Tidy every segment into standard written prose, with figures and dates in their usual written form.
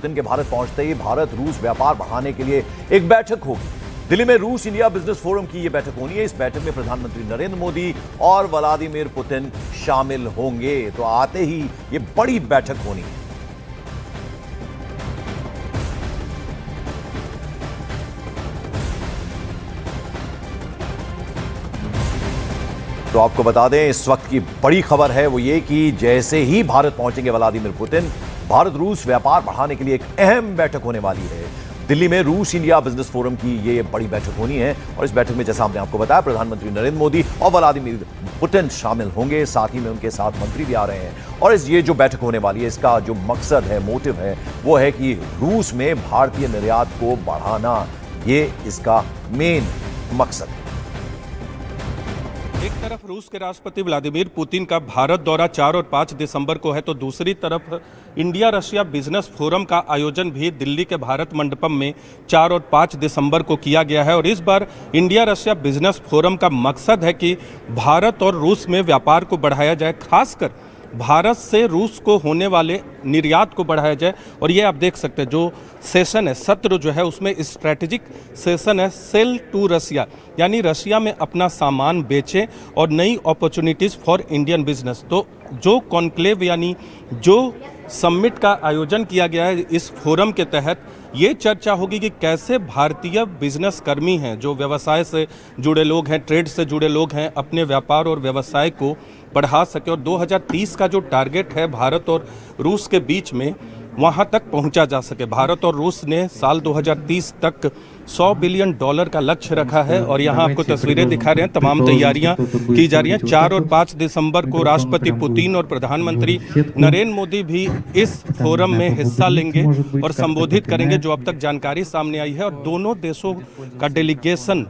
दिन के भारत पहुंचते ही भारत रूस व्यापार बढ़ाने के लिए एक बैठक होगी। दिल्ली में रूस इंडिया बिजनेस फोरम की यह बैठक होनी है। इस बैठक में प्रधानमंत्री नरेंद्र मोदी और व्लादिमीर पुतिन शामिल होंगे। तो आते ही ये बड़ी बैठक होनी है। तो आपको बता दें, इस वक्त की बड़ी खबर है वो ये कि जैसे ही भारत पहुंचेंगे व्लादिमीर पुतिन, भारत रूस व्यापार बढ़ाने के लिए एक अहम बैठक होने वाली है। दिल्ली में रूस इंडिया बिजनेस फोरम की ये बड़ी बैठक होनी है और इस बैठक में जैसा हमने आपको बताया, प्रधानमंत्री नरेंद्र मोदी और व्लादिमीर पुतिन शामिल होंगे। साथ ही में उनके साथ मंत्री भी आ रहे हैं। और ये जो बैठक होने वाली है, इसका जो मकसद है, मोटिव है, वो है कि रूस में भारतीय निर्यात को बढ़ाना। ये इसका मेन मकसद है। एक तरफ रूस के राष्ट्रपति व्लादिमीर पुतिन का भारत दौरा 4 और 5 दिसंबर को है, तो दूसरी तरफ इंडिया रशिया बिजनेस फोरम का आयोजन भी दिल्ली के भारत मंडपम में 4 और 5 दिसंबर को किया गया है। और इस बार इंडिया रशिया बिजनेस फोरम का मकसद है कि भारत और रूस में व्यापार को बढ़ाया जाए, खासकर भारत से रूस को होने वाले निर्यात को बढ़ाया जाए। और ये आप देख सकते हैं, जो सेशन है, सत्र जो है, उसमें स्ट्रैटेजिक सेशन है, सेल टू रशिया, यानी रशिया में अपना सामान बेचें और नई अपॉर्चुनिटीज़ फॉर इंडियन बिजनेस। तो जो कॉन्क्लेव यानी जो समिट का आयोजन किया गया है, इस फोरम के तहत ये चर्चा होगी कि कैसे भारतीय बिजनेस कर्मी हैं, जो व्यवसाय से जुड़े लोग हैं, ट्रेड से जुड़े लोग हैं, अपने व्यापार और व्यवसाय को बढ़ा सके और 2030 का जो टारगेट है भारत और रूस के बीच में, वहाँ तक पहुँचा जा सके। भारत और रूस ने साल 2030 तक $100 बिलियन का लक्ष्य रखा है और यहाँ आपको तस्वीरें दिखा रहे हैं। तमाम तैयारियां की जा रही हैं। 4 और 5 दिसंबर को राष्ट्रपति पुतिन और प्रधानमंत्री नरेंद्र मोदी भी इस फोरम में हिस्सा लेंगे और संबोधित करेंगे, जो अब तक जानकारी सामने आई है। और दोनों देशों का डेलीगेशन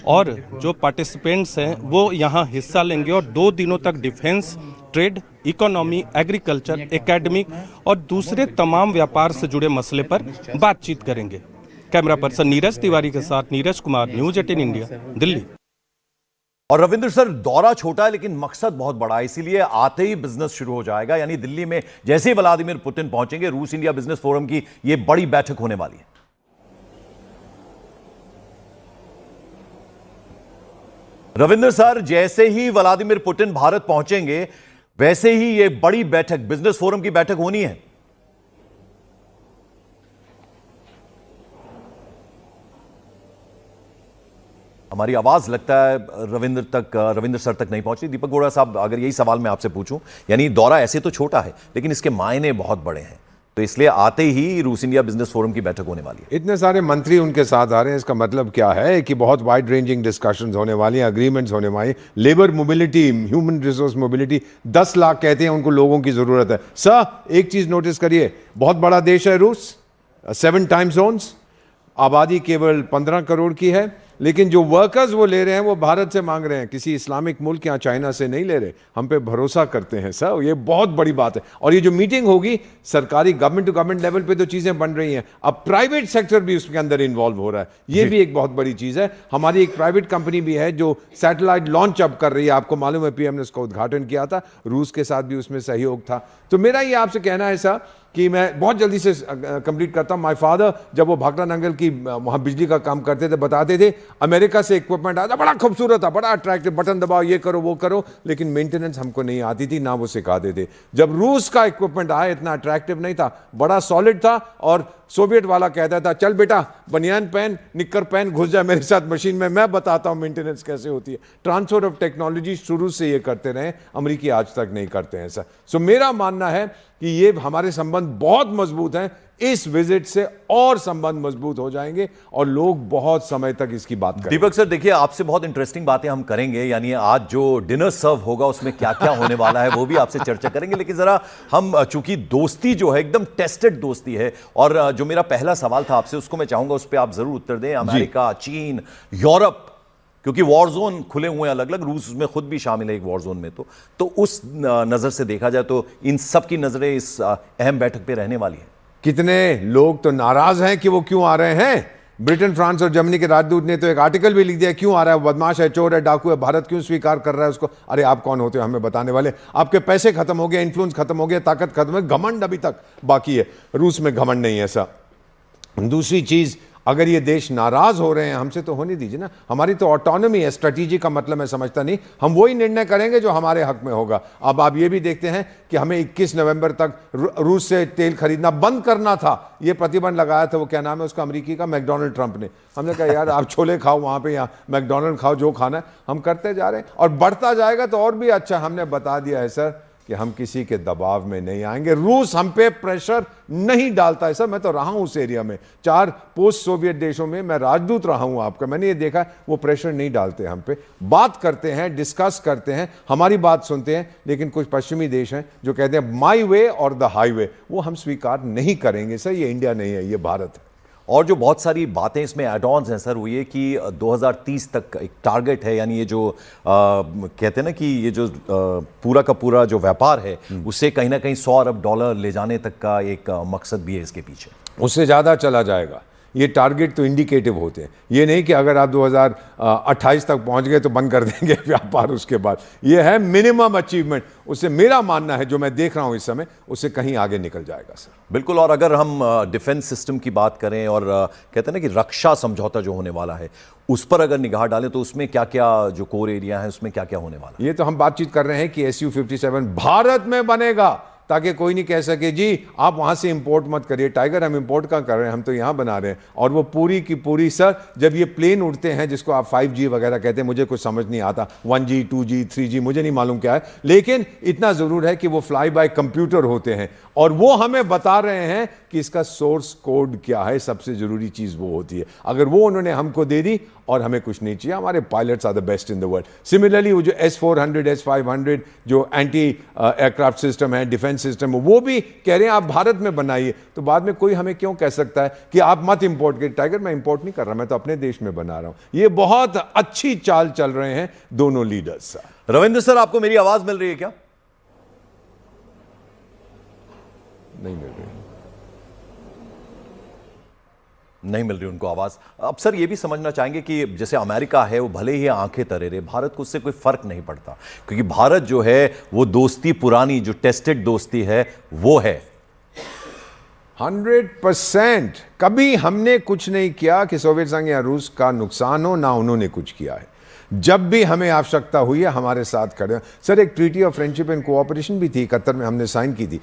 और जो पार्टिसिपेंट्स हैं वो यहाँ हिस्सा लेंगे और 2 दिनों तक defence, trade, economy, agriculture, academic और दूसरे तमाम व्यापार से जुड़े मसले पर बातचीत करेंगे। कैमरा पर्सन नीरज तिवारी के साथ नीरज कुमार, न्यूज़ 18 इंडिया, दिल्ली। और रविंद्र सर, दौरा छोटा है लेकिन मकसद बहुत बड़ा है, इसीलिए आते ही बिजनेस शुरू हो जाएगा। यानी दिल्ली में जैसे ही व्लादिमीर पुतिन पहुंचेंगे, रूस इंडिया बिजनेस फोरम की यह बड़ी बैठक होने वाली है। रविंद्र सर, जैसे ही व्लादिमीर पुतिन भारत पहुंचेंगे, वैसे ही यह बड़ी बैठक, बिजनेस फोरम की बैठक होनी है। हमारी आवाज लगता है रविंद्र सर तक नहीं पहुंची। दीपक गोड़ा साहब, अगर यही सवाल मैं आपसे पूछूं, यानी दौरा ऐसे तो छोटा है लेकिन इसके मायने बहुत बड़े हैं, तो इसलिए आते ही रूस इंडिया बिजनेस फोरम की बैठक होने वाली है। इतने सारे मंत्री उनके साथ आ रहे हैं, इसका मतलब क्या है कि बहुत वाइड रेंजिंग डिस्कशंस होने वाली हैं, अग्रीमेंट्स होने वाली, labour mobility, human resource mobility. 10 lakh कहते हैं उनको लोगों की जरूरत है। सर, एक चीज नोटिस करिए, बहुत बड़ा देश है रूस, 7 टाइम जोन्स, आबादी केवल 15 करोड़ की है, लेकिन जो वर्कर्स वो ले रहे हैं वो भारत से मांग रहे हैं, किसी इस्लामिक मुल्क या चाइना से नहीं ले रहे। हम पे भरोसा करते हैं सर, ये बहुत बड़ी बात है। और ये जो मीटिंग होगी, सरकारी गवर्नमेंट टू गवर्नमेंट लेवल पे तो चीजें बन रही हैं, अब प्राइवेट सेक्टर भी उसके अंदर इन्वॉल्व हो रहा है। ये भी एक बहुत बड़ी चीज है। हमारी एक प्राइवेट कंपनी भी है जो सैटेलाइट लॉन्च अब कर रही है, आपको मालूम है, पीएम ने उसका उद्घाटन किया था, रूस के साथ भी उसमें सहयोग था। तो मेरा ये आपसे कहना है सर कि मैं बहुत जल्दी से कंप्लीट करता हूं। माय फादर, जब वो भाखड़ा नंगल की वहां बिजली का काम करते थे, बताते थे अमेरिका से इक्विपमेंट आया था, बड़ा खूबसूरत था, बड़ा अट्रैक्टिव, बटन दबाओ, ये करो वो करो, लेकिन मेंटेनेंस हमको नहीं आती थी, ना वो सिखाते थे। जब रूस का इक्विपमेंट आया, इतना अट्रैक्टिव नहीं था, बड़ा सॉलिड था, और सोवियत वाला कहता था, चल बेटा बनियान पहन, निक्कर पहन, घुस जाए मेरे साथ मशीन में, मैं बताता हूं मेंटेनेंस कैसे होती है। ट्रांसफर ऑफ टेक्नोलॉजी शुरू से ये करते रहे, अमेरिकी आज तक नहीं करते हैं सर। सो मेरा मानना है कि ये हमारे संबंध बहुत मजबूत हैं, इस विजिट से और संबंध मजबूत हो जाएंगे और लोग बहुत समय तक इसकी बात करेंगे। दीपक सर, देखिए, आपसे बहुत इंटरेस्टिंग बातें हम करेंगे, यानी आज जो डिनर सर्व होगा उसमें क्या क्या होने वाला है वो भी आपसे चर्चा करेंगे। लेकिन जरा हम, चूंकि दोस्ती जो है एकदम टेस्टेड दोस्ती है, और जो मेरा पहला सवाल था आपसे, उसको मैं चाहूंगा उस पर आप जरूर उत्तर दें। अमेरिका, चीन, यूरोप, क्योंकि वॉर जोन खुले हुए हैं अलग अलग, रूस में खुद भी शामिल है एक वॉर जोन में, तो उस नजर से देखा जाए तो इन सब की नजरें इस अहम बैठक पे रहने वाली है। कितने लोग तो नाराज हैं कि वो क्यों आ रहे हैं, ब्रिटेन, फ्रांस और जर्मनी के राजदूत ने तो एक आर्टिकल भी लिख दिया, क्यों आ रहा है, वो बदमाश है, चोर है, डाकू है, भारत क्यों स्वीकार कर रहा है उसको। अरे आप कौन होते हो हमें बताने वाले? आपके पैसे खत्म हो गए, इन्फ्लुएंस खत्म हो गया, ताकत खत्म है, घमंड अभी तक बाकी है। रूस में घमंड नहीं है ऐसा। दूसरी चीज, अगर ये देश नाराज हो रहे हैं हमसे तो होने दीजिए ना, हमारी तो ऑटोनॉमी है। स्ट्रेटेजी का मतलब मैं समझता नहीं, हम वही निर्णय करेंगे जो हमारे हक में होगा। अब आप ये भी देखते हैं कि हमें 21 नवंबर तक रूस से तेल खरीदना बंद करना था, ये प्रतिबंध लगाया था, वो क्या नाम है उसका अमेरिकी का, मैकडोनल्ड ट्रंप ने। हमने कहा यार आप छोले खाओ वहां पे, या मैकडोनल्ड खाओ, जो खाना है। हम करते जा रहे हैं और बढ़ता जाएगा तो और भी अच्छा। हमने बता दिया है सर कि हम किसी के दबाव में नहीं आएंगे, रूस हम पे प्रेशर नहीं डालता है। सर मैं तो रहा हूं उस एरिया में, 4 पोस्ट सोवियत देशों में मैं राजदूत रहा हूं आपका, मैंने ये देखा वो प्रेशर नहीं डालते हम पे। बात करते हैं, डिस्कस करते हैं, हमारी बात सुनते हैं, लेकिन कुछ पश्चिमी देश हैं जो कहते हैं माई वे और द हाईवे, वो हम स्वीकार नहीं करेंगे। सर ये इंडिया नहीं है, ये भारत है। और जो बहुत सारी बातें इसमें एड-ऑन्स हैं सर, वो ये कि 2030 तक एक टारगेट है, यानी ये जो कहते हैं ना कि ये जो पूरा का पूरा जो व्यापार है उससे कहीं ना कहीं $100 अरब ले जाने तक का एक मकसद भी है इसके पीछे। उससे ज़्यादा चला जाएगा। ये टारगेट तो इंडिकेटिव होते हैं, ये नहीं कि अगर आप 2028 तक पहुंच गए तो बंद कर देंगे व्यापार उसके बाद। ये है मिनिमम अचीवमेंट। उससे मेरा मानना है, जो मैं देख रहा हूं इस समय, उससे कहीं आगे निकल जाएगा सर। बिल्कुल। और अगर हम डिफेंस सिस्टम की बात करें और कहते हैं ना कि रक्षा समझौता जो होने वाला है उस पर अगर निगाह डालें तो उसमें क्या क्या जो कोर एरिया है उसमें क्या क्या होने वाला है? ये तो हम बातचीत कर रहे हैं कि SU-57 भारत में बनेगा, ताकि कोई नहीं कह सके जी आप वहां से इंपोर्ट मत करिए। टाइगर हम इंपोर्ट कहाँ कर रहे हैं, हम तो यहां बना रहे हैं। और वो पूरी की पूरी सर, जब ये प्लेन उड़ते हैं जिसको आप 5G वगैरह कहते हैं, मुझे कुछ समझ नहीं आता, 1G 2G 3G मुझे नहीं मालूम क्या है, लेकिन इतना जरूर है कि वो फ्लाई बाय कंप्यूटर होते हैं और वो हमें बता रहे हैं कि इसका सोर्स कोड क्या है। सबसे जरूरी चीज वो होती है। अगर वो उन्होंने हमको दे दी और हमें कुछ नहीं चाहिए, हमारे pilots are the best in the world. Similarly वो जो S-400 S-500 जो एंटी एयरक्राफ्ट सिस्टम है, डिफेंस सिस्टम, वो भी कह रहे हैं आप भारत में बनाइए। तो बाद में कोई हमें क्यों कह सकता है कि आप मत इंपोर्ट करिए? टाइगर मैं इंपोर्ट नहीं कर रहा, मैं तो अपने देश में बना रहा हूं। ये बहुत अच्छी चाल चल रहे हैं दोनों लीडर्स। रविंद्र सर, आपको मेरी आवाज मिल रही है क्या? नहीं मिल रही, नहीं मिल रही उनको आवाज। अब सर ये भी समझना चाहेंगे कि जैसे अमेरिका है वो भले ही आंखें तरे रहे, भारत को उससे कोई फर्क नहीं पड़ता, क्योंकि भारत जो है वो दोस्ती पुरानी जो टेस्टेड दोस्ती है वो है 100%। कभी हमने कुछ नहीं किया कि सोवियत संघ या रूस का नुकसान हो, ना उन्होंने कुछ किया है। जब भी हमें आवश्यकता हुई है हमारे साथ खड़े। सर एक treaty of friendship and cooperation भी थी 71 में, हमने साइन की थी।